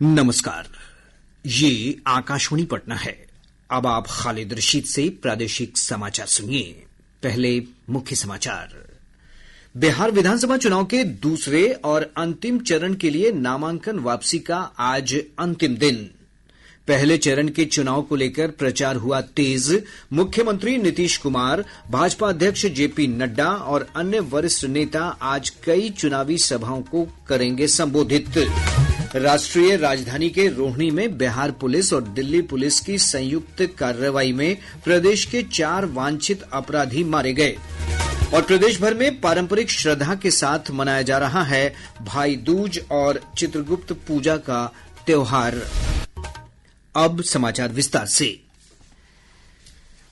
नमस्कार, ये आकाशवाणी पटना है। अब आप खालिद रशीद से प्रादेशिक समाचार सुनिए। पहले मुख्य समाचार। बिहार विधानसभा चुनाव के दूसरे और अंतिम चरण के लिए नामांकन वापसी का आज अंतिम दिन। पहले चरण के चुनाव को लेकर प्रचार हुआ तेज। मुख्यमंत्री नीतीश कुमार, भाजपा अध्यक्ष जेपी नड्डा और अन्य वरिष्ठ नेता आज कई चुनावी सभाओं को करेंगे संबोधित। राष्ट्रीय राजधानी के रोहिणी में बिहार पुलिस और दिल्ली पुलिस की संयुक्त कार्रवाई में प्रदेश के 4 वांछित अपराधी मारे गए। और प्रदेश भर में पारंपरिक श्रद्धा के साथ मनाया जा रहा है भाई दूज और चित्रगुप्त पूजा का त्योहार। अब समाचार विस्तार से।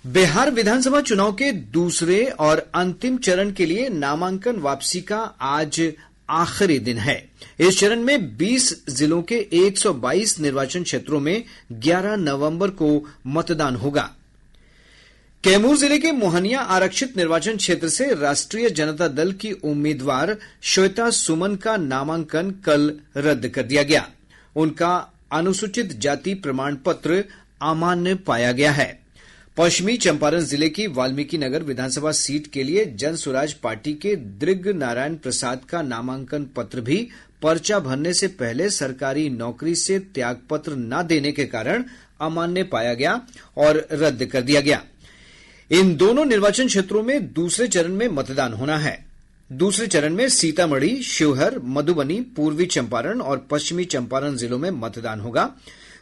बिहार विधानसभा चुनाव के दूसरे और अंतिम चरण के लिए नामांकन वापसी का आज आखिरी दिन है। इस चरण में 20 जिलों के 122 निर्वाचन क्षेत्रों में 11 नवंबर को मतदान होगा। कैमूर जिले के मोहनिया आरक्षित निर्वाचन क्षेत्र से राष्ट्रीय जनता दल की उम्मीदवार श्वेता सुमन का नामांकन कल रद्द कर दिया गया। उनका अनुसूचित जाति प्रमाण पत्र अमान्य पाया गया है। पश्चिमी चंपारण जिले की वाल्मीकि नगर विधानसभा सीट के लिए जन स्वराज पार्टी के दृग नारायण प्रसाद का नामांकन पत्र भी पर्चा भरने से पहले सरकारी नौकरी से त्यागपत्र न देने के कारण अमान्य पाया गया और रद्द कर दिया गया। इन दोनों निर्वाचन क्षेत्रों में दूसरे चरण में मतदान होना है। दूसरे चरण में सीतामढ़ी, शिवहर, मधुबनी, पूर्वी चंपारण और पश्चिमी चंपारण जिलों में मतदान होगा।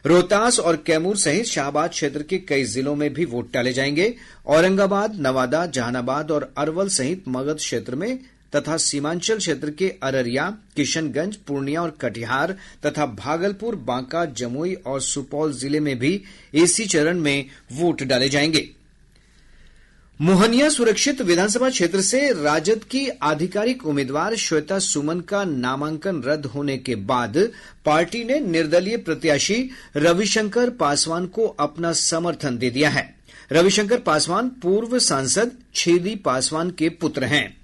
रोहतास और कैमूर सहित शाहबाद क्षेत्र के कई जिलों में भी वोट डाले जाएंगे। औरंगाबाद, नवादा, जहानाबाद और अरवल सहित मगध क्षेत्र में तथा सीमांचल क्षेत्र के अररिया, किशनगंज, पूर्णिया और कटिहार तथा भागलपुर, बांका, जमुई और सुपौल जिले में भी इसी चरण में वोट डाले जाएंगे। मोहनिया सुरक्षित विधानसभा क्षेत्र से राजद की आधिकारिक उम्मीदवार श्वेता सुमन का नामांकन रद्द होने के बाद पार्टी ने निर्दलीय प्रत्याशी रविशंकर पासवान को अपना समर्थन दे दिया है। रविशंकर पासवान पूर्व सांसद छेदी पासवान के पुत्र हैं।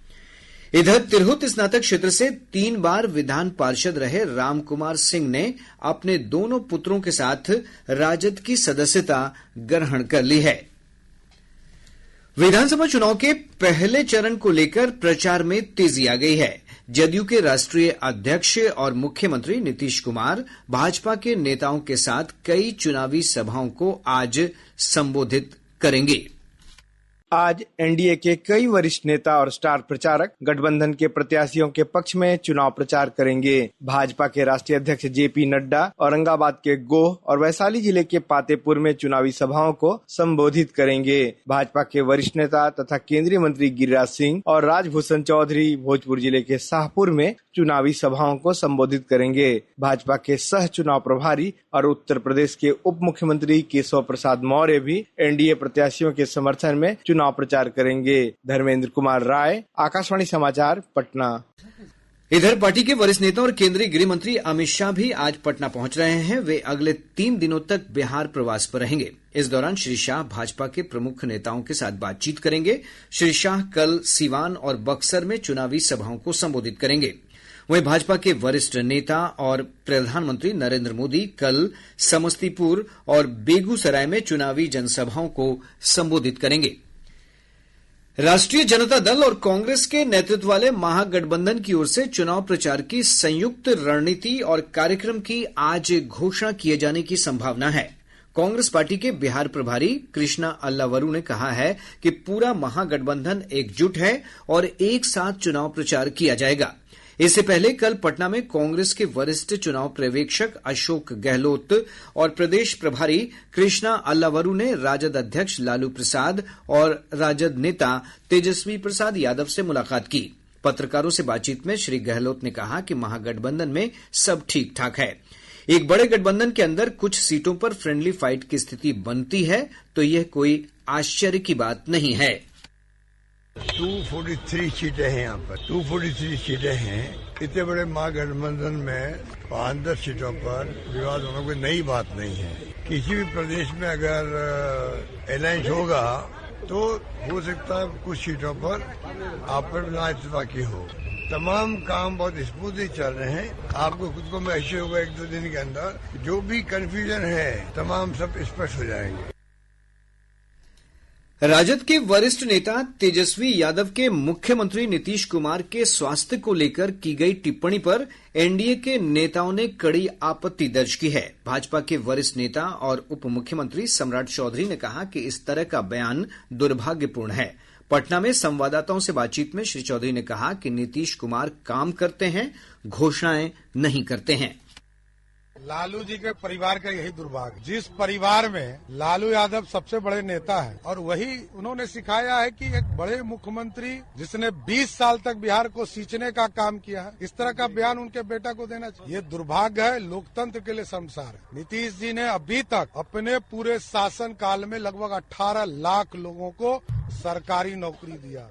इधर तिरहुत स्नातक क्षेत्र से 3 बार विधान पार्षद रहे रामकुमार सिंह ने अपने दोनों पुत्रों के साथ राजद की सदस्यता ग्रहण कर ली है। विधानसभा चुनाव के पहले चरण को लेकर प्रचार में तेजी आ गई है। जदयू के राष्ट्रीय अध्यक्ष और मुख्यमंत्री नीतीश कुमार भाजपा के नेताओं के साथ कई चुनावी सभाओं को आज संबोधित करेंगे। आज एनडीए के कई वरिष्ठ नेता और स्टार प्रचारक गठबंधन के प्रत्याशियों के पक्ष में चुनाव प्रचार करेंगे। भाजपा के राष्ट्रीय अध्यक्ष जेपी नड्डा औरंगाबाद के गोह और वैशाली जिले के पातेपुर में चुनावी सभाओं को संबोधित करेंगे। भाजपा के वरिष्ठ नेता तथा केंद्रीय मंत्री गिरिराज सिंह और राजभूषण चौधरी भोजपुर जिले के शाहपुर में चुनावी सभाओं को संबोधित करेंगे। भाजपा के सह चुनाव प्रभारी और उत्तर प्रदेश के उप मुख्यमंत्री केशव प्रसाद मौर्य भी एनडीए प्रत्याशियों के समर्थन में चुनाव प्रचार करेंगे। धर्मेंद्र कुमार राय, आकाशवाणी समाचार, पटना। इधर पार्टी के वरिष्ठ नेता और केंद्रीय गृह मंत्री अमित शाह भी आज पटना पहुंच रहे हैं। वे अगले 3 दिनों तक बिहार प्रवास पर रहेंगे। इस दौरान श्री शाह भाजपा के प्रमुख नेताओं के साथ बातचीत करेंगे। श्री शाह कल सीवान और बक्सर में चुनावी सभाओं को संबोधित करेंगे। वहीं भाजपा के वरिष्ठ नेता और प्रधानमंत्री नरेंद्र मोदी कल समस्तीपुर और बेगूसराय में चुनावी जनसभाओं को संबोधित करेंगे। राष्ट्रीय जनता दल और कांग्रेस के नेतृत्व वाले महागठबंधन की ओर से चुनाव प्रचार की संयुक्त रणनीति और कार्यक्रम की आज घोषणा किए जाने की संभावना है। कांग्रेस पार्टी के बिहार प्रभारी कृष्णा अल्लावरू ने कहा है कि पूरा महागठबंधन एकजुट है और एक साथ चुनाव प्रचार किया जाएगा। इससे पहले कल पटना में कांग्रेस के वरिष्ठ चुनाव पर्यवेक्षक अशोक गहलोत और प्रदेश प्रभारी कृष्णा अल्लावरू ने राजद अध्यक्ष लालू प्रसाद और राजद नेता तेजस्वी प्रसाद यादव से मुलाकात की। पत्रकारों से बातचीत में श्री गहलोत ने कहा कि महागठबंधन में सब ठीक ठाक है। एक बड़े गठबंधन के अंदर कुछ सीटों पर फ्रेंडली फाइट की स्थिति बनती है तो यह कोई आश्चर्य की बात नहीं है। 243 सीटें हैं यहाँ पर, 243 सीटें हैं। इतने बड़े महागठबंधन में 5-10 सीटों पर विवाद होना कोई नई बात नहीं है। किसी भी प्रदेश में अगर अलायंस होगा तो हो सकता है कुछ सीटों पर आप पर ना इत्तेफाकी हो। तमाम काम बहुत स्मूथली चल रहे हैं। आपको खुद को महसूस होगा 1-2 दिन के अंदर जो भी कंफ्यूजन है तमाम सब स्पष्ट हो जाएंगे। राजद के वरिष्ठ नेता तेजस्वी यादव के मुख्यमंत्री नीतीश कुमार के स्वास्थ्य को लेकर की गई टिप्पणी पर एनडीए के नेताओं ने कड़ी आपत्ति दर्ज की है। भाजपा के वरिष्ठ नेता और उप मुख्यमंत्री सम्राट चौधरी ने कहा कि इस तरह का बयान दुर्भाग्यपूर्ण है। पटना में संवाददाताओं से बातचीत में श्री चौधरी ने कहा कि नीतीश कुमार काम करते हैं, घोषणाएं नहीं करते हैं। लालू जी के परिवार का यही दुर्भाग्य, जिस परिवार में लालू यादव सबसे बड़े नेता हैं और वही उन्होंने सिखाया है कि एक बड़े मुख्यमंत्री जिसने 20 साल तक बिहार को सींचने का काम किया है, इस तरह का बयान उनके बेटा को देना चाहिए। ये दुर्भाग्य है, लोकतंत्र के लिए शर्मसार है। नीतीश जी ने अभी तक अपने पूरे शासन काल में लगभग 18 लाख लोगों को सरकारी नौकरी दिया।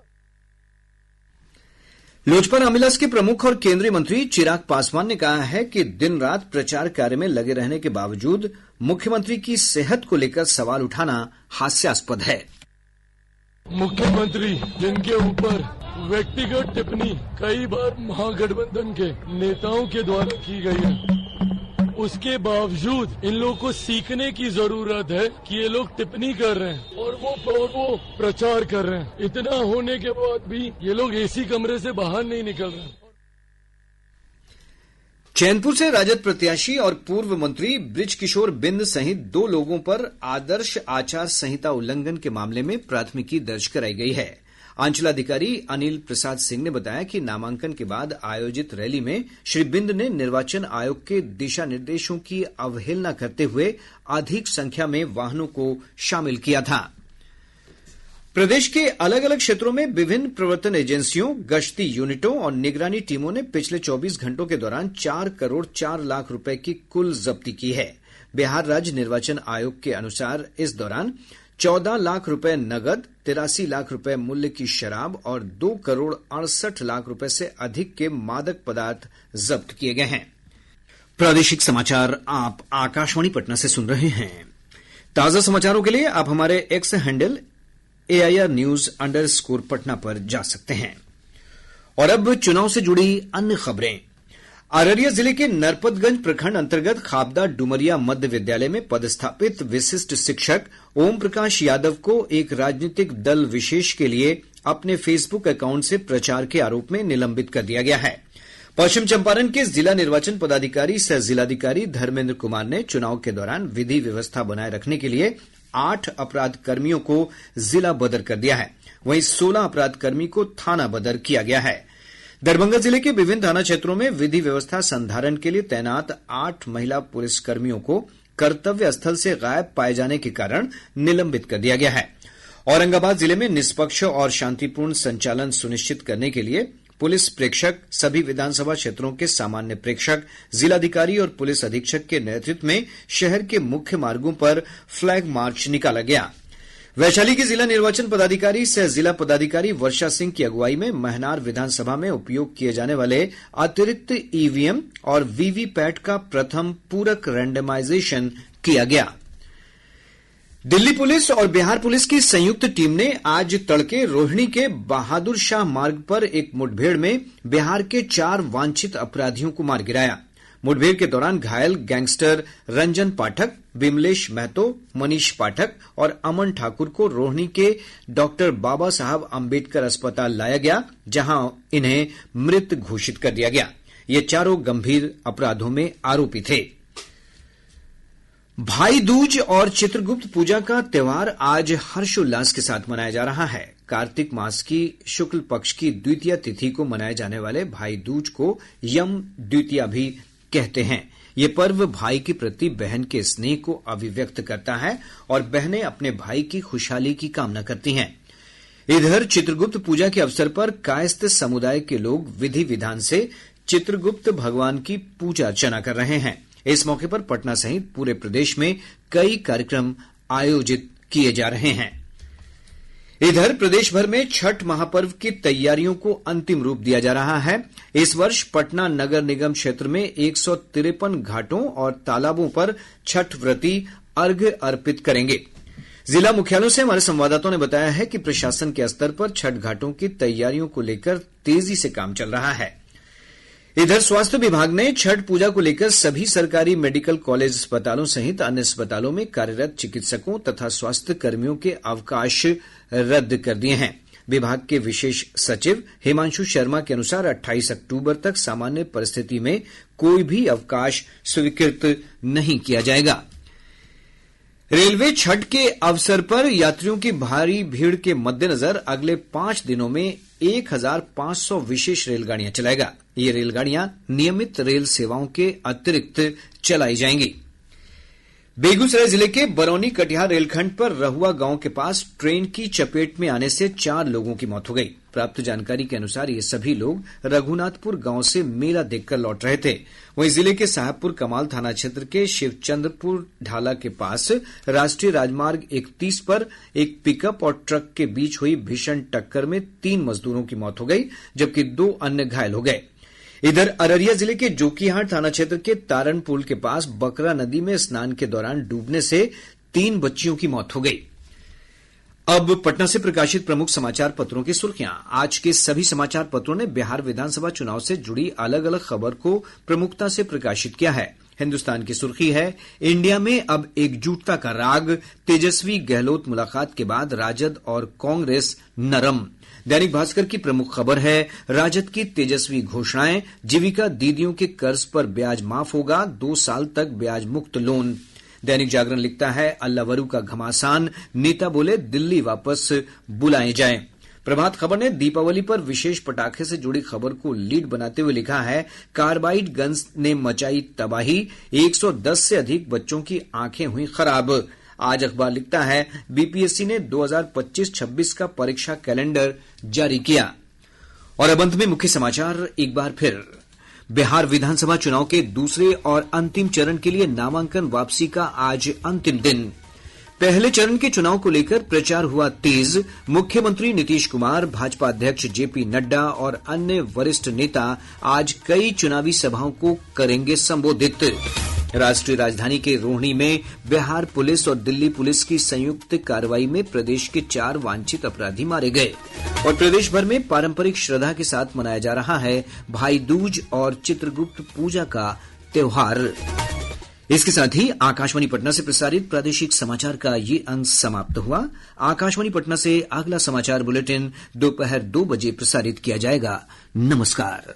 लोजपा रामविलास के प्रमुख और केंद्रीय मंत्री चिराग पासवान ने कहा है कि दिन रात प्रचार कार्य में लगे रहने के बावजूद मुख्यमंत्री की सेहत को लेकर सवाल उठाना हास्यास्पद है। मुख्यमंत्री जिनके ऊपर व्यक्तिगत टिप्पणी कई बार महागठबंधन के नेताओं के द्वारा की गई है, उसके बावजूद इन लोगों को सीखने की जरूरत है कि ये लोग टिप्पणी कर रहे हैं और वो प्रचार कर रहे हैं। इतना होने के बाद भी ये लोग एसी कमरे से बाहर नहीं निकल रहे। चैनपुर से राजद प्रत्याशी और पूर्व मंत्री बृजकिशोर बिंद सहित 2 लोगों पर आदर्श आचार संहिता उल्लंघन के मामले में प्राथमिकी दर्ज कराई गई है। अंचलाधिकारी अनिल प्रसाद सिंह ने बताया कि नामांकन के बाद आयोजित रैली में श्री बिंद ने निर्वाचन आयोग के दिशा निर्देशों की अवहेलना करते हुए अधिक संख्या में वाहनों को शामिल किया था। प्रदेश के अलग अलग क्षेत्रों में विभिन्न प्रवर्तन एजेंसियों, गश्ती यूनिटों और निगरानी टीमों ने पिछले 24 घंटों के दौरान 4 करोड़ 4 लाख रुपए की कुल जब्ती की है। बिहार राज्य निर्वाचन आयोग के अनुसार इस दौरान 14 लाख रुपए नगद, 83 लाख रुपए मूल्य की शराब और 2 करोड़ 68 लाख रुपए से अधिक के मादक पदार्थ जब्त किए गए हैं। प्रादेशिक समाचार आप आकाशवाणी पटना से सुन रहे हैं। ताजा समाचारों के लिए आप हमारे एक्स हैंडल AIR News _ पर जा सकते हैं। और अब चुनाव से जुड़ी अन्य खबरें। अररिया जिले के नरपतगंज प्रखंड अंतर्गत खाबदा डुमरिया मध्य विद्यालय में पदस्थापित विशिष्ट शिक्षक ओम प्रकाश यादव को एक राजनीतिक दल विशेष के लिए अपने फेसबुक अकाउंट से प्रचार के आरोप में निलंबित कर दिया गया है। पश्चिम चंपारण के जिला निर्वाचन पदाधिकारी सह जिलाधिकारी धर्मेंद्र कुमार ने चुनाव के दौरान विधि व्यवस्था बनाए रखने के लिए 8 अपराध कर्मियों को जिला बदर कर दिया है। वहीं 16 अपराध कर्मी को थाना बदर किया गया है। दरभंगा जिले के विभिन्न थाना क्षेत्रों में विधि व्यवस्था संधारण के लिए तैनात 8 महिला पुलिस कर्मियों को कर्तव्य स्थल से गायब पाए जाने के कारण निलंबित कर दिया गया है। औरंगाबाद जिले में निष्पक्ष और शांतिपूर्ण संचालन सुनिश्चित करने के लिए पुलिस प्रेक्षक, सभी विधानसभा क्षेत्रों के सामान्य प्रेक्षक, जिलाधिकारी और पुलिस अधीक्षक के नेतृत्व में शहर के मुख्य मार्गों पर फ्लैग मार्च निकाला गया। वैशाली के जिला निर्वाचन पदाधिकारी सह जिला पदाधिकारी वर्षा सिंह की अगुवाई में महनार विधानसभा में उपयोग किए जाने वाले अतिरिक्त ईवीएम और वीवीपैट का प्रथम पूरक रैंडमाइजेशन किया गया। दिल्ली पुलिस और बिहार पुलिस की संयुक्त टीम ने आज तड़के रोहिणी के बहादुर शाह मार्ग पर एक मुठभेड़ में बिहार के 4 वांछित अपराधियों को मार गिराया। मुठभेड़ के दौरान घायल गैंगस्टर रंजन पाठक, विमलेश महतो, मनीष पाठक और अमन ठाकुर को रोहिणी के डॉक्टर बाबा साहब अम्बेडकर अस्पताल लाया गया, जहां इन्हें मृत घोषित कर दिया गया। ये चारों गंभीर अपराधों में आरोपी थे। भाई दूज और चित्रगुप्त पूजा का त्योहार आज हर्षोल्लास के साथ मनाया जा रहा है। कार्तिक मास की शुक्ल पक्ष की द्वितीय तिथि को मनाए जाने वाले भाई दूज को यम द्वितीया भी कहते हैं। ये पर्व भाई के प्रति बहन के स्नेह को अभिव्यक्त करता है और बहनें अपने भाई की खुशहाली की कामना करती हैं। इधर चित्रगुप्त पूजा के अवसर पर कायस्थ समुदाय के लोग विधि विधान से चित्रगुप्त भगवान की पूजा अर्चना कर रहे हैं। इस मौके पर पटना सहित पूरे प्रदेश में कई कार्यक्रम आयोजित किए जा रहे हैं। इधर प्रदेश भर में छठ महापर्व की तैयारियों को अंतिम रूप दिया जा रहा है। इस वर्ष पटना नगर निगम क्षेत्र में 153 घाटों और तालाबों पर छठ व्रती अर्घ्य अर्पित करेंगे। जिला मुख्यालयों से हमारे संवाददाताओं ने बताया है कि प्रशासन के स्तर पर छठ घाटों की तैयारियों को लेकर तेजी से काम चल रहा है। इधर स्वास्थ्य विभाग ने छठ पूजा को लेकर सभी सरकारी मेडिकल कॉलेज अस्पतालों सहित अन्य अस्पतालों में कार्यरत चिकित्सकों तथा स्वास्थ्य कर्मियों के अवकाश रद्द कर दिए हैं। विभाग के विशेष सचिव हिमांशु शर्मा के अनुसार 28 अक्टूबर तक सामान्य परिस्थिति में कोई भी अवकाश स्वीकृत नहीं किया जाएगा। रेलवे छठ के अवसर पर यात्रियों की भारी भीड़ के मद्देनजर अगले 5 दिनों में 1500 विशेष रेलगाड़ियां चलाएगा। ये रेलगाड़ियां नियमित रेल सेवाओं के अतिरिक्त चलाई जाएंगी। बेगूसराय जिले के बरौनी कटिहार रेलखंड पर रहुआ गांव के पास ट्रेन की चपेट में आने से 4 लोगों की मौत हो गई। प्राप्त जानकारी के अनुसार ये सभी लोग रघुनाथपुर गांव से मेला देखकर लौट रहे थे। वहीं जिले के साहबपुर कमाल थाना क्षेत्र के शिवचंद्रपुर ढाला के पास राष्ट्रीय राजमार्ग 31 पर एक पिकअप और ट्रक के बीच हुई भीषण टक्कर में 3 मजदूरों की मौत हो गई, जबकि 2 अन्य घायल हो गए। इधर अररिया जिले के जोकीहाट थाना क्षेत्र के तारण पुल के पास बकरा नदी में स्नान के दौरान डूबने से 3 बच्चियों की मौत हो गई। अब पटना से प्रकाशित प्रमुख समाचार पत्रों की सुर्खियां। आज के सभी समाचार पत्रों ने बिहार विधानसभा चुनाव से जुड़ी अलग अलग खबर को प्रमुखता से प्रकाशित किया है। हिन्दुस्तान की सुर्खी है, इंडिया में अब एकजुटता का राग, तेजस्वी गहलोत मुलाकात के बाद राजद और कांग्रेस नरम। दैनिक भास्कर की प्रमुख खबर है, राजद की तेजस्वी घोषणाएं, जीविका दीदियों के कर्ज पर ब्याज माफ होगा, 2 साल तक ब्याज मुक्त लोन। दैनिक जागरण लिखता है, अल्लावरू का घमासान, नेता बोले दिल्ली वापस बुलाए जाएं। प्रभात खबर ने दीपावली पर विशेष पटाखे से जुड़ी खबर को लीड बनाते हुए लिखा है, कार्बाइड गन्स ने मचाई तबाही, 110 से अधिक बच्चों की आंखें हुई खराब। आज अखबार लिखता है, बीपीएससी ने 2025-26 का परीक्षा कैलेंडर जारी किया। और अब अंत में मुख्य समाचार एक बार फिर। बिहार विधानसभा चुनाव के दूसरे और अंतिम चरण के लिए नामांकन वापसी का आज अंतिम दिन। पहले चरण के चुनाव को लेकर प्रचार हुआ तेज। मुख्यमंत्री नीतीश कुमार, भाजपा अध्यक्ष जेपी नड्डा और अन्य वरिष्ठ नेता आज कई चुनावी सभाओं को करेंगे संबोधित। राष्ट्रीय राजधानी के रोहिणी में बिहार पुलिस और दिल्ली पुलिस की संयुक्त कार्रवाई में प्रदेश के 4 वांछित अपराधी मारे गए। और प्रदेश भर में पारंपरिक श्रद्धा के साथ मनाया जा रहा है भाई दूज और चित्रगुप्त पूजा का त्योहार। इसके साथ ही आकाशवाणी पटना से प्रसारित प्रादेशिक समाचार का ये अंक समाप्त हुआ। आकाशवाणी पटना से अगला समाचार बुलेटिन दोपहर 2 बजे प्रसारित किया जाएगा। नमस्कार।